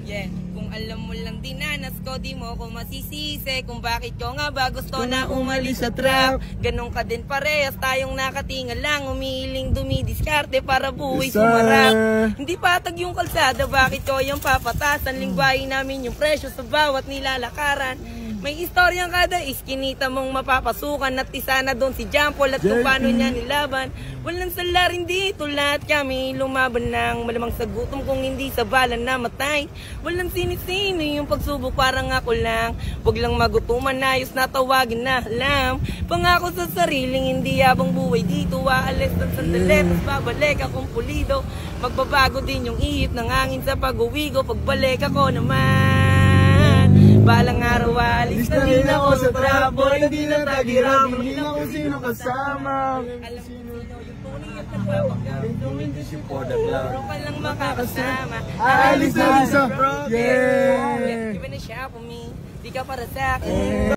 Yeah, kung alam mo lang dinanas ko, di mo ko masisisi kung bakit ko nga ba gusto na umalis sa trap. Ganon ka din parehas, tayong nakatinga lang, umiiling dumidiskarte para buhay sumarap. Hindi patag yung kalsada, bakit ko yung papatasan? Lingwahin namin yung presyo sa bawat nilalakaran. May istoryang kada iskinita mong mapapasukan at isa na doon si Jampol at kung paano niya nilaban. Walang salarin dito, lahat kami lumaban ng malamang sa gutom kung hindi sa balan na matay. Walang sinisino yung pagsubok, parang ako lang. Huwag lang magutuman, ayos na tawagin na alam. Pangako sa sariling hindi habang buhay dito, aalis ng sandali, tapos babalik akong pulido. Magbabago din yung ihip ng hangin sa pag-uwi ko, pagbalik ako naman. Balang araw, alis na rin ako sa traboy. Hindi na tagirap, hindi na kung sino kasama. Alam ko sino yung tunay at nagpapagaling. Hindi siya for the club. Pero ka lang makakasama. Alis na rin sa pro. Yeah! Iba na siya for me, di ka para sa akin.